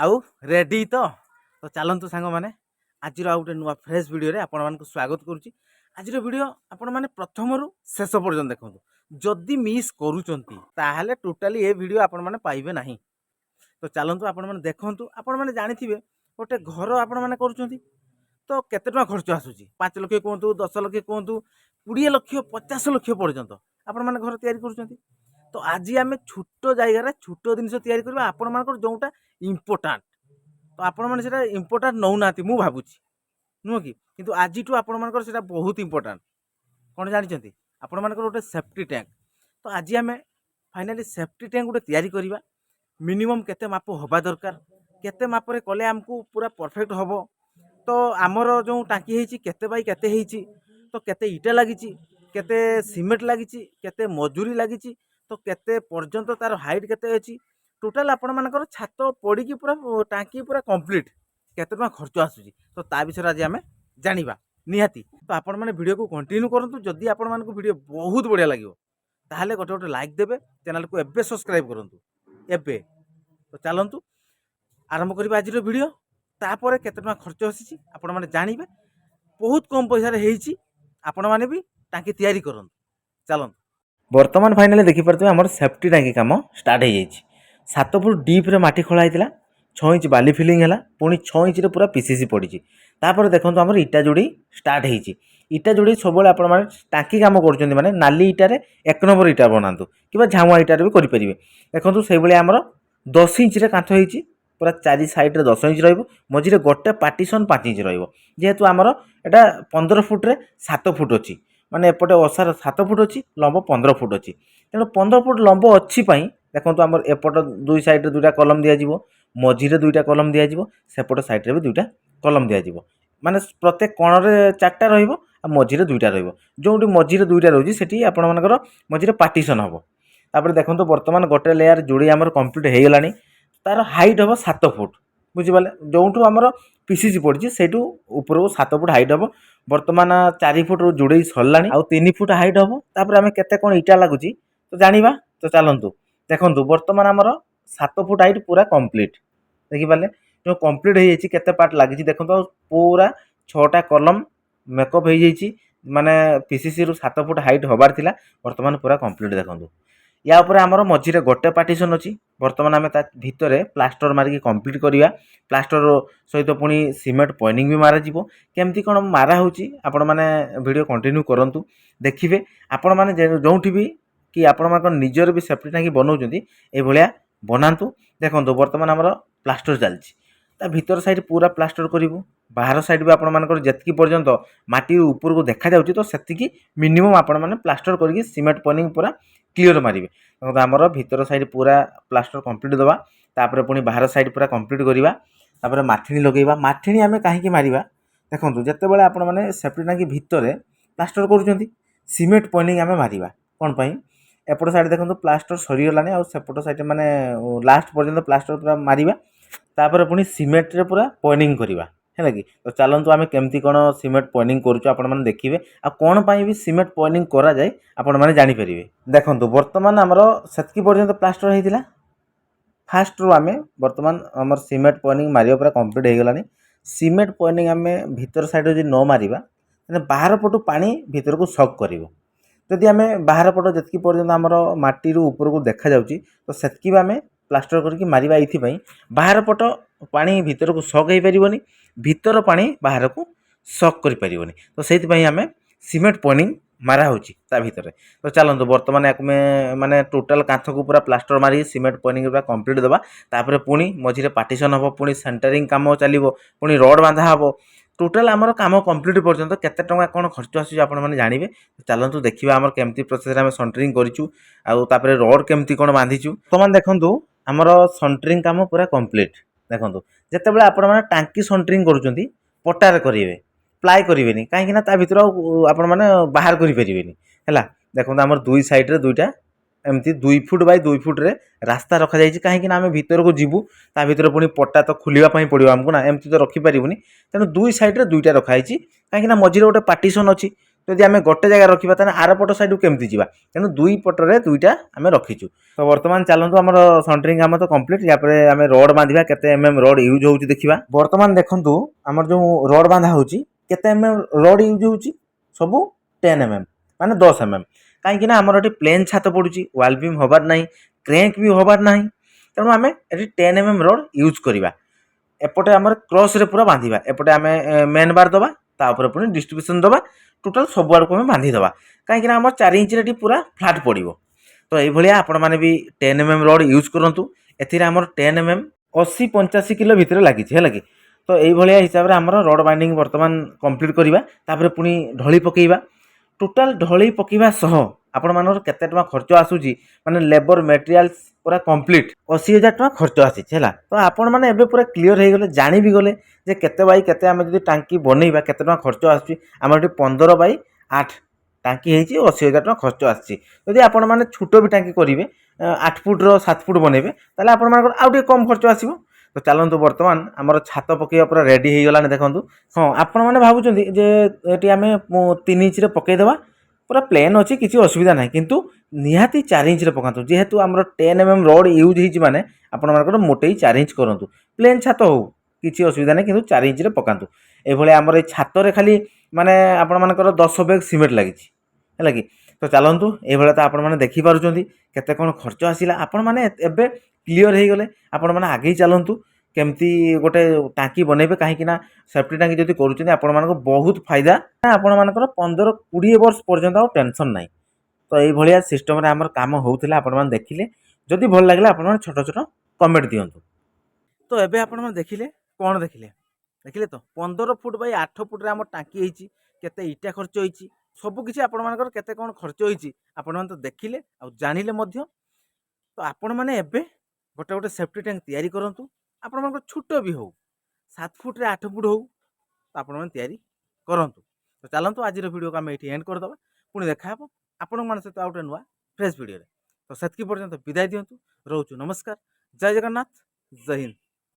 आउ रेडी तो चलतु सांग मैंने आज गोटे नुआ फ्रेश वीडियो आपण मानक स्वागत करुच्ची। आज वीडियो आपण मैंने प्रथम रु शेष पर्यटन देखो जदि मिस करुँच टोटाली ये वीडियो आपण मैंने पाइबे ना। तो चलतु आपण मैंने देखु आपण मैंने जानी गोटे घर आपण मैंने कर तो केते टका खर्च आसूची 5 लाख कहतु 10 लाख कहतु 20 लाख 50 लाख पर्यंत आपण मैंने घर तैयारी करुँच। तो आज आम छोट जगार छोट जिनस तैयारी करबा आपण मानकर जोटा इम्पोर्टाट तो आपण मैंने सेटा इम्पोर्टाट नौना मु भावुची नुह कि किंतु आज आपण मानकर सेटा बहुत इम्पोर्टाट कौन जानते आपण मानकर गोटे सेफ्टी टैंक। तो आज आम फाइनाली सेफ्टी टैंक गोटे तैयारी करबा मिनिमम केते माप होबा दरकार केते माप रे कले हमको पूरा परफेक्ट हबो। तो आमर जो टांकी है केते बाई केते हेची तो केते इटा लगी केते सीमेंट लगी केते मजूरी लगी तो केते पर्यंत तार हाइट केते अछि टोटाल आपण मानकर छात पड़ी की पूरा टांकी पूरा कंप्लीट केते टका खर्च आसुची तो ता विषय आज आम जानिबा निहाती। तो आपण माने वीडियो को कंटिन्यू करंतु जदि आपण मानको वीडियो बहुत बढ़िया लागिवो ताहले गोटे गोटे लाइक देबे चैनल को एबे सब्सक्राइब करंतु एबे। तो चलंतु आरंभ करबा आज वीडियो तापर केते टका खर्च आसी आपण माने जानिबे बहुत कम पैसा रे हेची आपण माने भी टांकी तैयारी करंतु। चलंतु वर्तमान फाइनली देखि परते हमर सेफ्टी टांकी काम स्टार्ट हो जाइए। 7 फुट डीप रे माटी खोला होता 6 इंच बाली फिलिंग है पुणी 6 इंच रे पूरा पीसीसी पड़ी तापर देखो आम इटा जोड़ी स्टार्ट होती इटा जोड़ी सब आप टांकी काम कर माने नाली इटारे 1 नंबर इटा बनातु कि झामुआ इटारे भी करेंगे। देखो से आमर 10 इंच रे कांथ होती पूरा 4 साइड रे 10 इंच रझे गोटे पार्टीशन 5 इंच जेहेतु आमर एटा 15 फुट रे 7 फुट अच्छी माने एपटे ओसार 7 फुट अच्छी लंब 15 फुट अच्छी तेणु 15 फुट लंब अच्छी देखो आमर एपट 2 साइड रे 2टा कलम दिज्व मझीरे 2टा कलम दिज्व सेपट साइड रे भी 2टा कलम दिज्व माने प्रत्येक कोण रे 4टा रहिबो आ मझीरे 2टा रहिबो जोंटी मझीरे 2टा रहउची सेठी आपण मानकर मझीरे पार्टीशन हबो। तापर देखो वर्तमान गोटे लेयर जोड़ी आमर कंप्लीट हो गलानी तार हाइट हम 7 फुट बुझीपारे जो आमर पीसीसी पड़ी से ऊपर को 7 फुट हाइट हम वर्तमान 4 फुट जोड़े सरला आउ 3 फुट हाइट हम तापर आम केते कोन इटा लागुची तो जानिबा। तो चलतु देखो वर्तमान आमर 7 फुट हाइट पूरा कंप्लीट देखिपारे जो कंप्लीट हो जाइए केते पार्ट लगी देखो तो पूरा 6टा कलम मेकअप हो जाइए माने पीसीसी रु 7 फुट हाइट हबार थिला वर्तमान पूरा कंप्लीट। देखो या ऊपर आमर मझीरे गोटे पार्टीशन अच्छी वर्तमान आम भितर प्लास्टर मारिकी कंप्लीट करवा प्लास्टर सहित पुणी सीमेंट पॉइंटिंग भी मारा केमती कौन मारा होची आपण माने वीडियो कंटिन्यू करंतु देखिए आपण माने जोंठी भी कि आपण मान निजर भी सेफ्टी टांकी बनाउछंती ए भलिया बनातु। देखो वर्तमान आमर प्लास्टर चलछि ता भीतर साइड पूरा प्लास्टर करिवु बाहर साइड भी आपण मानकर जेतकी पर्यंत माटी ऊपर को देखा जाउछि तो सेतिकी मिनिमम आपण माने प्लास्टर करके सीमेंट पॉइंटिंग पूरा क्लियर मारे देखो आमर भीतर साइड पूरा प्लास्टर कंप्लीट दबा तापर पुणी बाहर साइड पूरा कंप्लीट करवा तापर माथिनी लगेगा माथिनी आम कहीं मारिबा देखो जितेबाला आपण मैंने सेफ्टी टांकी भितर प्लास्टर करुँच सीमेंट पॉइंटिंग आम मारिबा कौन पाई एपट साइड देखो प्लास्टर सरीगलानी आ सेपट साइड माने लास्ट पर्यंत प्लास्टर पूरा मारिबा तापर पुणी सीमेंट रे पूरा पॉइंटिंग करवा है कि। तो चलतु आम केमती कौन सीमेंट पॉइंटिंग करें देखिए आ कौन पाई भी सीमेंट पॉइंटिंग करा जाए आपण मैंने जानीपर। देखो वर्तमान आमर सेतकी पर्यंत प्लास्टर होता फास्ट रू आम वर्तमान आमर सीमेंट पॉइंटिंग मारिया पूरा कंप्लीट हो गलानी सीमेंट पॉइंटिंग आम भीतर साइड जो न मारिबा बाहर पटू पानी भीतर को सक कर जदि आम बाहर पट जितकी पर्यंत आमर माटी ऊपर को देखा जाउची तो सेतकी आम प्लास्टर करके मारिबा एथि बाहर पट पानी भीतर को सक हो पारिबनी भीतर पानी बाहर को सक कर पारिबनी तो सेति आम सीमेंट पॉइंटिंग मारा होची ता भीतर। तो चलतु वर्तमान माने टोटाल कांथ को पूरा प्लास्टर मारी सीमेंट पॉइंटिंग पूरा कंप्लीट दबा तापर पुणी मझीरे पार्टीशन हम पुणी सेंटरिंग काम चलो पुणी रड बांधा हम टोटाल आमर काम कंप्लीट पर्यंत केते टंका कौन खर्च आसी आपण माने जानिबे। चलतु देखिबा आमर केमती प्रोसेस आम सेंटरिंग करिचु आउ तापर रड केमती कौन बांधिचु वर्तमान देखंतु आमर सेंटरिंग काम पूरा कंप्लीट। देखंतु जेतेबेले आपण माने टांकी सेंटरिंग करूचंती पट्टारे करिवे प्लाई करेंगे कहीं भर आपण मैंने बाहर करें है। देखो आम 2 साइड रे 2टा एमती 2 फुट बाय 2 फुट रे रास्ता रखा जाइए कहीं आम भीतर को जीवु ता भीतर पुणी पट्टा तो खोलवाई पड़ो आमको ना एमती तो रखिपारूनी तेणु 2 साइड रे 2टा रखाई कहीं मझे गोटे पार्टीशन अच्छी ଯଦି ଆମେ ଗୋଟେ ଜାଗା ରଖିବା ତାହେଲେ ଆର ପଟ ସାଇଡ଼କୁ କେମିତି ଯିବା, ତେଣୁ ଦୁଇ ପଟରେ ଦୁଇଟା ଆମେ ରଖିଛୁ। ତ ବର୍ତ୍ତମାନ ଚାଲନ୍ତୁ ଆମର ସଣ୍ଟରିଂ କାମ ତ କମ୍ପ୍ଲିଟ୍, ୟାପରେ ଆମେ ରଡ଼ ବାନ୍ଧିବା, କେତେ ରଡ଼ ୟୁଜ୍ ହେଉଛି ଦେଖିବା। ବର୍ତ୍ତମାନ ଦେଖନ୍ତୁ ଆମର ଯେଉଁ ରଡ଼ ବାନ୍ଧା ହେଉଛି କେତେ ରଡ଼ ୟୁଜ୍ ହେଉଛି, ସବୁ 10 ମାନେ 10 କାହିଁକିନା ଆମର ଏଠି ପ୍ଲେନ୍ ଛାତ ପଡ଼ୁଛି, ୱାଲ୍ ବିମ୍ ହେବାର ନାହିଁ, କ୍ରେଙ୍କ ବି ହେବାର ନାହିଁ, ତେଣୁ ଆମେ ଏଠି 10 ରଡ଼ ୟୁଜ୍ କରିବା। ଏପଟେ ଆମର କ୍ରସରେ ପୁରା ବାନ୍ଧିବା, ଏପଟେ ଆମେ ମେନ୍ ବାର୍ ଦେବା, ତାପରେ ପୁଣି ଡିଷ୍ଟ୍ରିବ୍ୟୁସନ୍ ଦେବା, ଟୋଟାଲ୍ ସବୁଆଡ଼କୁ ଆମେ ବାନ୍ଧିଦେବା, କାହିଁକିନା ଆମର 4 ଇଞ୍ଚରେ ଏଠି ପୁରା ଫ୍ଲାଟ୍ ପଡ଼ିବ। ତ ଏଇଭଳିଆ ଆପଣମାନେ ବି 10 ରଡ଼ ୟୁଜ୍ କରନ୍ତୁ। ଏଥିରେ ଆମର 10 80-85 କିଲୋ ଭିତରେ ଲାଗିଛି ହେଲା କି। ତ ଏଇଭଳିଆ ହିସାବରେ ଆମର ରଡ଼ ବାଇଣ୍ଡିଂ ବର୍ତ୍ତମାନ କମ୍ପ୍ଲିଟ୍ କରିବା, ତାପରେ ପୁଣି ଢଳି ପକାଇବା। ଟୋଟାଲ୍ ଢଳି ପକାଇବା ସହ ଆପଣମାନଙ୍କର କେତେ ଟଙ୍କା ଖର୍ଚ୍ଚ ଆସୁଛି, ମାନେ ଲେବର ମେଟେରିଆଲ୍ସ ପୁରା କମ୍ପ୍ଲିଟ୍ 80,000 ଟଙ୍କା ଖର୍ଚ୍ଚ ଆସିଛି ହେଲା। ତ ଆପଣମାନେ ଏବେ ପୁରା କ୍ଲିଅର୍ ହେଇଗଲେ, ଜାଣିବି ଗଲେ ଯେ କେତେ ବାଇ କେତେ ଆମେ ଯଦି ଟାଙ୍କି ବନେଇବା କେତେ ଟଙ୍କା ଖର୍ଚ୍ଚ ଆସୁଛି। ଆମର ଏଠି 15/8 ଟାଙ୍କି ହେଇଛି, 80,000 ଟଙ୍କା ଖର୍ଚ୍ଚ ଆସିଛି। ଯଦି ଆପଣମାନେ ଛୋଟ ବି ଟାଙ୍କି କରିବେ, 8 ଫୁଟ୍ର 7 ଫୁଟ୍ ବନେଇବେ, ତାହେଲେ ଆପଣମାନଙ୍କର ଆଉ ଟିକେ କମ୍ ଖର୍ଚ୍ଚ ଆସିବ। ତ ଚାଲନ୍ତୁ ବର୍ତ୍ତମାନ ଆମର ଛାତ ପକାଇବା ପୁରା ରେଡ଼ି ହେଇଗଲାଣି ଦେଖନ୍ତୁ। ହଁ, ଆପଣମାନେ ଭାବୁଛନ୍ତି ଯେ ଏଠି ଆମେ 3 ଇଞ୍ଚରେ ପକାଇଦେବା, ପୁରା ପ୍ଲେନ୍ ଅଛି, କିଛି ଅସୁବିଧା ନାହିଁ, କିନ୍ତୁ ନିହାତି 4 ଇଞ୍ଚରେ ପକାନ୍ତୁ। ଯେହେତୁ ଆମର 10 ରଡ଼ ୟୁଜ୍ ହେଇଛି ମାନେ ଆପଣମାନଙ୍କର ମୋଟେଇ 4 ଇଞ୍ଚ କରନ୍ତୁ। ପ୍ଲେନ୍ ଛାତ ହଉ କିଛି ଅସୁବିଧା ନାହିଁ, କିନ୍ତୁ 4 ଇଞ୍ଚରେ ପକାନ୍ତୁ। ଏଇଭଳିଆ ଆମର ଏଇ ଛାତରେ ଖାଲି ମାନେ ଆପଣମାନଙ୍କର 10 ବ୍ୟାଗ୍ ସିମେଣ୍ଟ ଲାଗିଛି ହେଲା କି। ତ ଚାଲନ୍ତୁ, ଏଇଭଳିଆ ତ ଆପଣମାନେ ଦେଖିପାରୁଛନ୍ତି କେତେ କ'ଣ ଖର୍ଚ୍ଚ ଆସିଲା। ଆପଣମାନେ ଏବେ କ୍ଲିଅର୍ ହେଇଗଲେ, ଆପଣମାନେ ଆଗେଇ ଚାଲନ୍ତୁ କେମିତି ଗୋଟେ ଟାଙ୍କି ବନେଇବେ, କାହିଁକିନା ସେଫ୍ଟି ଟାଙ୍କି ଯଦି କରୁଛନ୍ତି ଆପଣମାନଙ୍କୁ ବହୁତ ଫାଇଦା। ଆପଣମାନଙ୍କର 15-20 ବର୍ଷ ପର୍ଯ୍ୟନ୍ତ ଆଉ ଟେନସନ୍ ନାହିଁ। ତ ଏଇଭଳିଆ ସିଷ୍ଟମରେ ଆମର କାମ ହେଉଥିଲା, ଆପଣମାନେ ଦେଖିଲେ। ଯଦି ଭଲ ଲାଗିଲା ଆପଣମାନେ ଛୋଟ ଛୋଟ କମେଣ୍ଟ ଦିଅନ୍ତୁ। ତ ଏବେ ଆପଣମାନେ ଦେଖିଲେ, କ'ଣ ଦେଖିଲେ ତ 15 ଫୁଟ୍ ବାଇ 8 ଫୁଟ୍ରେ ଆମର ଟାଙ୍କି ହେଇଛି, କେତେ ଇଟା ଖର୍ଚ୍ଚ ହେଇଛି, ସବୁକିଛି ଆପଣମାନଙ୍କର କେତେ କ'ଣ ଖର୍ଚ୍ଚ ହେଇଛି ଆପଣମାନେ ତ ଦେଖିଲେ ଆଉ ଜାଣିଲେ ମଧ୍ୟ। ତ ଆପଣମାନେ ଏବେ ଗୋଟେ ସେଫ୍ଟି ଟ୍ୟାଙ୍କ ତିଆରି କରନ୍ତୁ। ଆପଣମାନଙ୍କର ଛୋଟ ବି ହେଉ, 7 ଫୁଟ୍ରେ 8 ଫୁଟ୍ ହେଉ, ତ ଆପଣମାନେ ତିଆରି କରନ୍ତୁ। ତ ଚାଲନ୍ତୁ ଆଜିର ଭିଡ଼ିଓକୁ ଆମେ ଏଇଠି ଏଣ୍ଡ କରିଦେବା। ପୁଣି ଦେଖା ହେବ ଆପଣମାନଙ୍କ ସହିତ ଆଉ ଗୋଟେ ନୂଆ ଫ୍ରେଶ୍ ଭିଡ଼ିଓରେ। ତ ସେତିକି ପର୍ଯ୍ୟନ୍ତ ବିଦାୟ ଦିଅନ୍ତୁ, ରହୁଛୁ, ନମସ୍କାର, ଜୟ ଜଗନ୍ନାଥ, ଜୟ ହିନ୍ଦ।